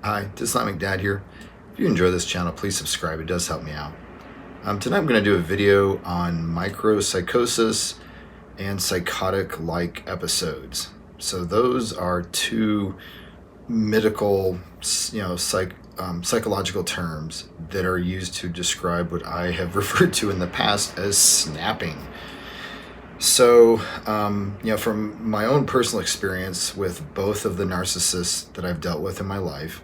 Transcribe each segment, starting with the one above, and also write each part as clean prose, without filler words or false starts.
Hi, Islamic Dad here. If you enjoy this channel, please subscribe. It does help me out. Tonight I'm going to do a video on micropsychosis and psychotic-like episodes. So those are two medical, psychological terms that are used to describe what I have referred to in the past as snapping. So, from my own personal experience with both of the narcissists that I've dealt with in my life,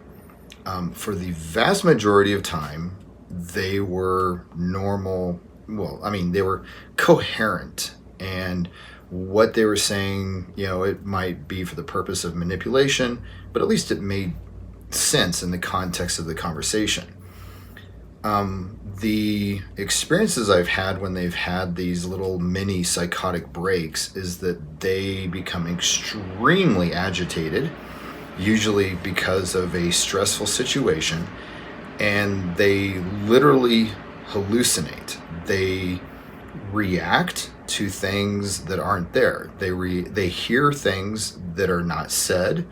for the vast majority of time, they were normal. Well, they were coherent, and what they were saying, it might be for the purpose of manipulation, but at least it made sense in the context of the conversation. The experiences I've had when they've had these little mini psychotic breaks is that they become extremely agitated, usually because of a stressful situation, and they literally hallucinate. They react to things that aren't there. They hear things that are not said,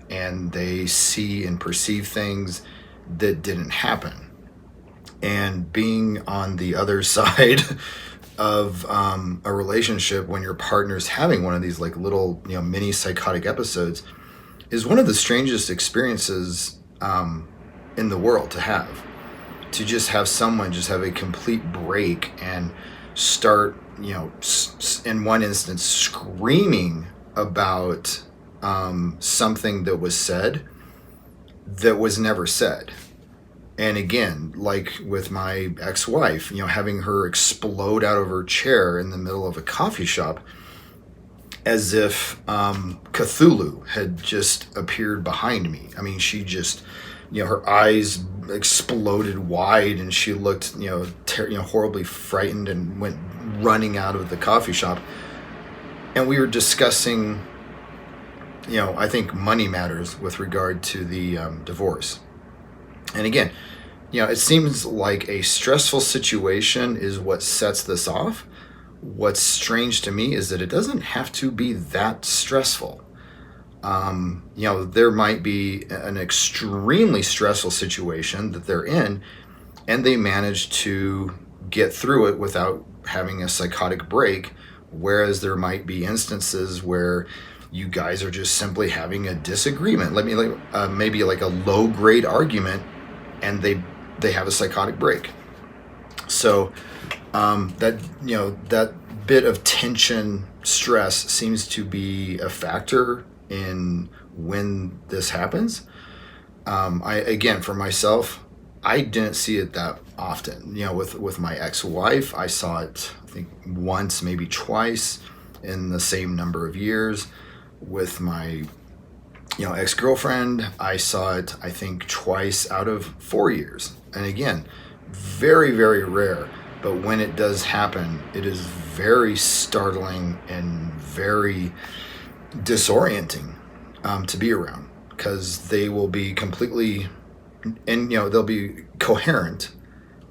and they see and perceive things that didn't happen. And being on the other side of a relationship when your partner's having one of these like little mini psychotic episodes is one of the strangest experiences in the world to have. To just have someone just have a complete break and start in one instance screaming about something that was said that was never said. And again, like with my ex-wife, having her explode out of her chair in the middle of a coffee shop as if Cthulhu had just appeared behind me. She just, her eyes exploded wide and she looked, horribly frightened and went running out of the coffee shop. And we were discussing, I think money matters with regard to the divorce. And again, it seems like a stressful situation is what sets this off. What's strange to me is that it doesn't have to be that stressful. There might be an extremely stressful situation that they're in, and they manage to get through it without having a psychotic break, whereas there might be instances where you guys are just simply having a disagreement, maybe like a low-grade argument, and they have a psychotic break. So that bit of tension, stress seems to be a factor in when this happens. Again, for myself, I didn't see it that often. With my ex-wife, I saw it, I think, once, maybe twice in the same number of years. With my ex-girlfriend, I saw it, I think, twice out of 4 years. And again, very, very rare. But when it does happen, it is very startling and very disorienting to be around, because they will be completely, and they'll be coherent,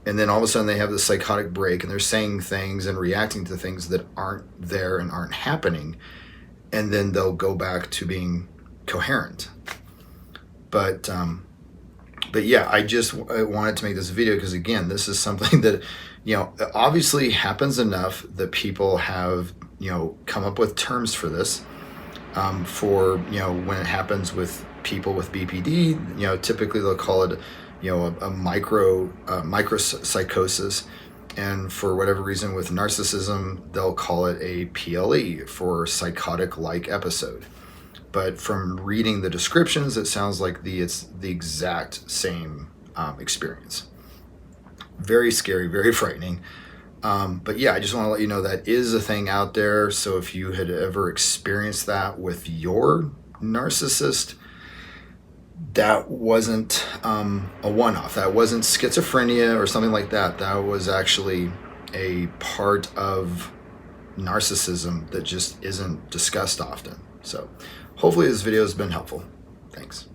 and then all of a sudden they have this psychotic break and they're saying things and reacting to things that aren't there and aren't happening, and then they'll go back to being coherent. But yeah, I wanted to make this video because, again, this is something that obviously happens enough that people have come up with terms for this. For when it happens with people with BPD, typically they'll call it a micropsychosis, and for whatever reason with narcissism they'll call it a PLE, for psychotic-like episode. But from reading the descriptions, it sounds like it's the exact same experience. Very scary, very frightening. But yeah, I just want to let you know that is a thing out there. So if you had ever experienced that with your narcissist, that wasn't a one-off. That wasn't schizophrenia or something like that. That was actually a part of narcissism that just isn't discussed often. So hopefully this video has been helpful. Thanks.